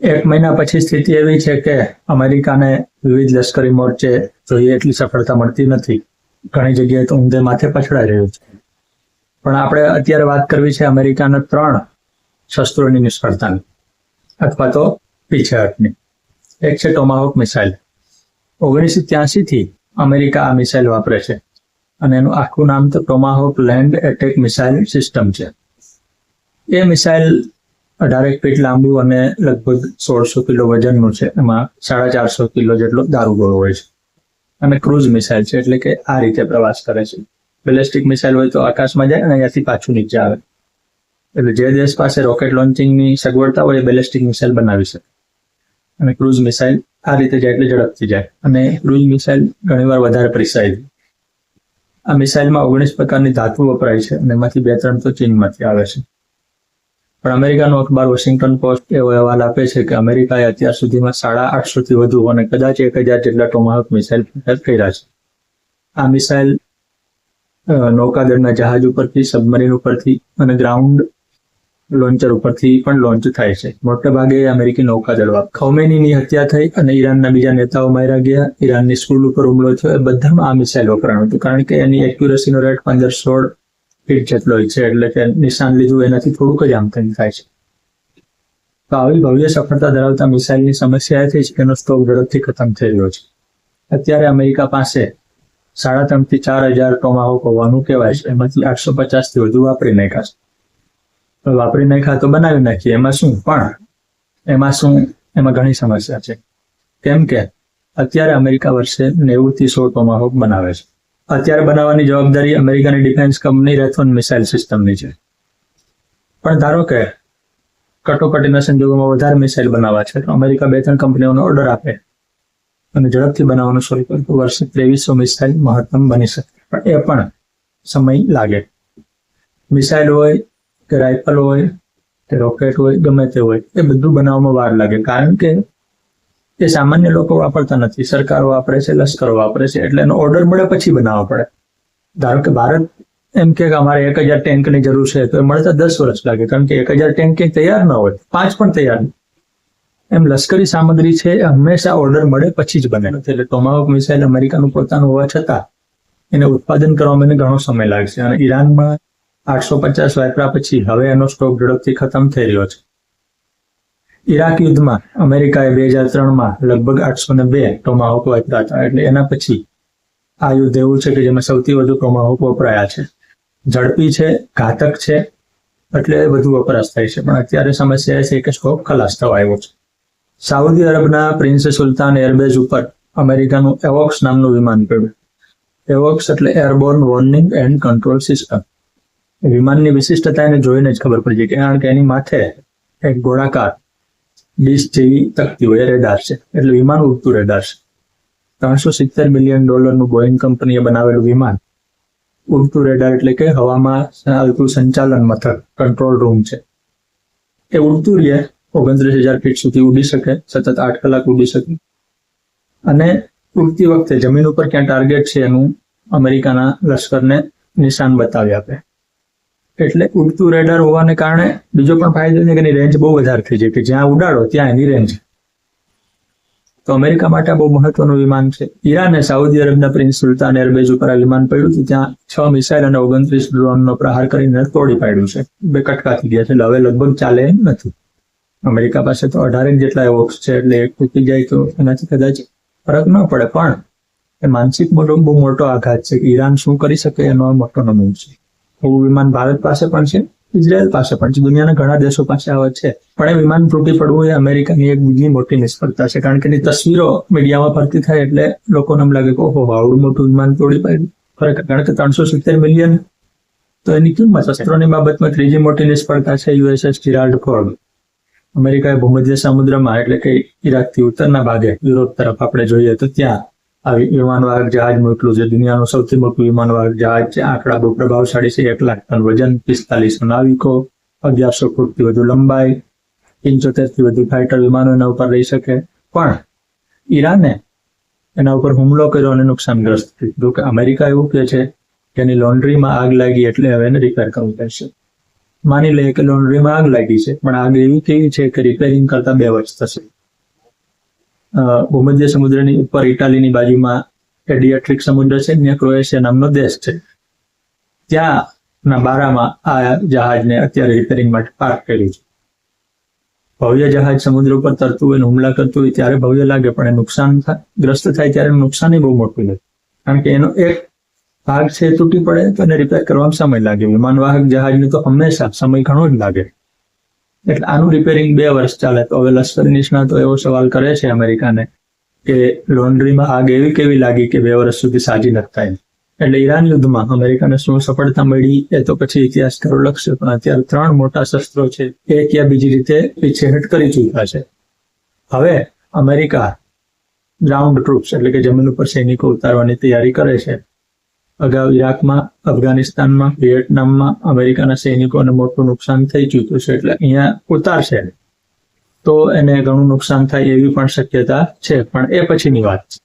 એક મહિના પછી સ્થિતિ એવી છે કે અમેરિકાને વિવિધ લશ્કરી મોરચે જોઈએ એટલી સફળતા મળતી નથી. ઘણી જગ્યાએ તો ઊંધે માથે પછડાઈ રહ્યું છે. પણ આપણે અત્યારે વાત કરવી છે અમેરિકાના 3 શસ્ત્રોની નિષ્ફળતાની અથવા તો પીછેહટની. એક છે ટોમાહોક મિસાઇલ. 1983 થી અમેરિકા આ મિસાઇલ વાપરે છે અને એનું આખું નામ તો ટોમાહોક લેન્ડ એટેક મિસાઇલ સિસ્ટમ છે. એ મિસાઇલ 18 ફીટ લાંબુ અને લગભગ 1600 કિલો વજનનું છે. એમાં 450 કિલો જેટલો દારૂગોળો હોય છે અને ક્રૂઝ મિસાઇલ છે, એટલે કે આ રીતે પ્રવાસ કરે છે. બેલેસ્ટિક મિસાઇલ હોય તો આકાશમાં જાય અને અહીંયાથી પાછું નીચે આવે. એટલે જે દેશ પાસે રોકેટ લોન્ચિંગની સગવડતા હોય એ બેલેસ્ટિક મિસાઇલ બનાવી શકે. અને ક્રૂઝ મિસાઇલ આ રીતે જાય એટલે ઝડપથી જાય. અને ક્રૂઝ મિસાઇલ ઘણીવાર વધારે પ્રિસાઇઝ. આ મિસાઇલમાં 19 પ્રકારની ધાતુ વપરાય છે અને એમાંથી 2-3 તો ચીનમાંથી આવે છે. પણ અમેરિકાનું અખબાર વોશિંગ્ટન પોસ્ટ એવો અહેવાલ આપે છે કે અમેરિકાએ અત્યાર સુધીમાં 850 થી વધુ અને કદાચ 1000 જેટલા ટોમાહોક મિસાઇલ કર્યા છે. આ મિસાઇલ નૌકાદળના જહાજ ઉપરથી, સબમરીન ઉપરથી અને ગ્રાઉન્ડ લોન્ચર ઉપરથી પણ લોન્ચ થાય છે. મોટે ભાગે અમેરિકી નૌકાદળ વાપરે. ખૌમેનીની હત્યા થઈ અને ઈરાનના બીજા નેતાઓ માર્યા ગયા, ઈરાનની સ્કૂલ ઉપર હુમલો થયો, એ બધામાં આ મિસાઇલ વપરાયું હતું. કારણ કે એની એક્યુરેસીનો રેટ 15-16 ફીટ જેટલો હોય છે, એટલે કે નિશાન લીધું એનાથી થોડુંક જ આમ તેમ થાય છે. તો આવી ભવ્ય સફળતા ધરાવતા મિસાઇલની સમસ્યા એ થઈ છે કે એનો સ્ટોક ઝડપથી ખતમ થઈ રહ્યો છે. અત્યારે અમેરિકા પાસે 3,500 થી 4,000 ટોમાહોક હોવાનું કહેવાય છે. એમાંથી 850 થી વધુ વાપરી નાખ્યા છે. વાપરી નાખ્યા તો બનાવી નાખીએ, એમાં શું? પણ એમાં ઘણી સમસ્યા છે. કેમ કે અત્યારે અમેરિકા વર્ષે 90 થી 100 ટોમાહોક બનાવે છે. અત્યારે બનાવવાની જવાબદારી અમેરિકાની ડિફેન્સ કંપની રેથોન મિસાઇલ સિસ્ટમની છે. પણ ધારો કે કટોકટીના સંજોગોમાં વધારે મિસાઇલ બનાવવા છે તો અમેરિકા 2-3 કંપનીઓનો ઓર્ડર આપે અને ઝડપથી બનાવવાનું શરૂ કરે તો વર્ષે 2300 મિસાઇલ મહત્તમ બની શકે. પણ એ પણ સમય લાગે. મિસાઇલ હોય કે રાઇફલ હોય કે રોકેટ હોય, ગમે તે હોય, એ બધું બનાવવામાં વાર લાગે. કારણ કે એ સામાન્ય લોકો વાપરતા નથી, સરકારો વાપરે છે, લશ્કરો વાપરે છે, એટલે એનો ઓર્ડર મળે પછી બનાવવો પડે. ધારો કે ભારત એમ કે અમારે 1000 ટેન્કની જરૂર છે તો એ મળતા 10 વર્ષ લાગે, કારણ કે 1000 ટેન્ક કંઈ તૈયાર ન હોય, 5 પણ તૈયાર નહીં. એમ લશ્કરી સામગ્રી છે એ હંમેશા ઓર્ડર મળે પછી જ બને. એટલે ટોમાહોક મિસાઇલ અમેરિકાનું પોતાનું હોવા છતાં એને ઉત્પાદન કરવામાં ઘણો સમય લાગશે. અને ઈરાનમાં 850 વાપર્યા પછી હવે એનો સ્ટોક ઝડપથી ખતમ થઈ રહ્યો છે. ઈરાક યુદ્ધમાં અમેરિકાએ 2003માં લગભગ 802 ટોમાહોક વાપર્યા હતા. એટલે એના પછી આ યુદ્ધ એવું છે કે જેમાં સૌથી વધુ ટોમાહોક વપરાયા છે. ઝડપી છે, ઘાતક છે, એટલે વધુ વપરાશ થાય છે. પણ અત્યારે સમસ્યા એ છે કે સ્ટોક ખલાસ થવા આવ્યો છે. સાઉદી અરબના પ્રિન્સ સુલતાન એરબેઝ ઉપર અમેરિકાનું એવોક્સ નામનું વિમાન પડ્યું. એવોક્સ એટલે airborne warning and control system. વિમાનની વિશિષ્ટતા એને જોઈને જ ખબર પડી જાય, કારણ કે એની માથે એક ગોળાકાર ડીશ જેવી તકતી હોય, રેડાર છે. એટલે વિમાન ઉડતું રેડાર છે. $370 મિલિયન બોઈંગ કંપનીએ બનાવેલું વિમાન ઉડતું રેડાર, એટલે કે હવામાં ચાલતું સંચાલન મથક, કંટ્રોલ રૂમ છે. એ ઉડતું રહે, 29,000 ફીટ સુધી ઉડી શકે, સતત 8 કલાક ઉડી શકે. અને ઉડતી વખતે જમીન ઉપર ક્યાં ટાર્ગેટ છે એનું અમેરિકાના લશ્કરને નિશાન બતાવી આપે. એટલે ઉડતું રેડાર હોવાને કારણે બીજો પણ ફાયદો છે કે એની રેન્જ બહુ વધારે થઈ જાય, કે જ્યાં ઉડાડો ત્યાં એની રેન્જ. તો અમેરિકા માટે બહુ મહત્વનું વિમાન છે. ઈરાને સાઉદી અરબના પ્રિન્સ સુલતાન એરબેઝ ઉપર આ વિમાન પડ્યું હતું, ત્યાં 6 મિસાઇલ અને 29 ડ્રોનનો પ્રહાર કરીને તોડી પાડ્યું છે. 2 કટકા થઈ ગયા છે, એટલે હવે લગભગ ચાલે એમ નથી. અમેરિકા પાસે તો 18 જેટલા એવોક્સ છે, એટલે એક તૂટી જાય તો એનાથી કદાચ ફરક ન પડે. પણ એ માનસિક બહુ મોટો આઘાત છે કે ઈરાન શું કરી શકે એનો મોટો નમૂનો છે. એવું વિમાન ભારત પાસે પણ છે, ઇઝરાયલ પાસે પણ છે, દુનિયાના ઘણા દેશો પાસે આવે છે. પણ એ વિમાન તૂટી પડવું એ અમેરિકાની એક બીજી મોટી નિષ્ફળતા છે. કારણ કે એની તસવીરો મીડિયામાં ફરતી થાય એટલે લોકોને એમ લાગે કે ઓહો, આવડું મોટું વિમાન તોડી પાડ્યું. ખરેખર કારણ કે 370 મિલિયન તો એની કિંમત. શસ્ત્રોની બાબતમાં ત્રીજી મોટી નિષ્ફળતા છે યુએસએસ જિરાલ્ડ ફોર્ડ. અમેરિકાએ ભૂમધ્ય સમુદ્રમાં, એટલે કે ઈરાકથી ઉત્તરના ભાગે યુરોપ તરફ આપણે જોઈએ તો ત્યાં આ વિમાનવાહક જહાજ મોકલું છે. દુનિયાનું સૌથી મોટું વિમાનવાહક જહાજ છે. આંકડા બહુ પ્રભાવશાળી છે. 1 લાખ ટન વજન, 4500 નાવિકો, 1100 ફૂટથી વધુ લંબાઈ, 75 થી વધુ ફાઇટર વિમાનો એના ઉપર રહી શકે. પણ ઈરાને એના ઉપર હુમલો કર્યો અને નુકસાનગ્રસ્ત થયું. જો કે અમેરિકા એવું કહે છે કે એની લોન્ડ્રીમાં આગ લાગી એટલે હવે એને રિપેર કરવું પડશે. માની લઈએ કે લોન્ડ્રીમાં આગ લાગી છે, પણ આગ એવી કેવી છે કે રિપેરિંગ કરતા 2 વર્ષ થશે. ભૂમધ્ય સમુદ્રની ઉપર ઇટાલીની બાજુમાં એડિયાટ્રિક સમુદ્ર છે, ત્યાં ક્રોએશિયા નામનો દેશ છે, ત્યાંના બારામાં આ જહાજને અત્યારે રિપેરિંગ માટે પાર્ક કર્યું છે. ભવ્ય જહાજ સમુદ્ર ઉપર તરતું હોય, હુમલા કરતું હોય ત્યારે ભવ્ય લાગે, પણ એ નુકસાનગ્રસ્ત થાય ત્યારે નુકસાન બહુ મોટું લાગે, કારણ કે એનો એક ભાગ છે તૂટી પડે તો એને રિપેર કરવામાં સમય લાગે. વિમાનવાહક જહાજને તો હંમેશા સમય ઘણો જ લાગે, એટલે આનું રિપેરિંગ 2 વર્ષ ચાલે. તો હવે લશ્કરી નિષ્ણાતો એવો સવાલ કરે છે અમેરિકાને કે લોન્ડ્રીમાં આગ એવી કેવી લાગી કે 2 વર્ષ સુધી સાજી નથી થાય. એટલે ઈરાન યુદ્ધમાં અમેરિકાને શું સફળતા મળી એ તો પછી ઇતિહાસકારો લખશે, પણ અત્યારે 3 મોટા શસ્ત્રો છે એક યા બીજી રીતે પીછેહટ કરી ચૂક્યા છે. હવે અમેરિકા ગ્રાઉન્ડ ટ્રુપ્સ એટલે કે જમીન ઉપર સૈનિકો ઉતારવાની તૈયારી કરે છે. અગાઉ ઈરાકમાં, અફઘાનિસ્તાનમાં, વિયેટનામમાં અમેરિકાના સૈનિકોને મોટું નુકસાન થઈ ચૂક્યું છે, એટલે અહીંયા ઉતારશે તો એને ઘણું નુકસાન થાય એવી પણ શક્યતા છે, પણ એ પછીની વાત છે.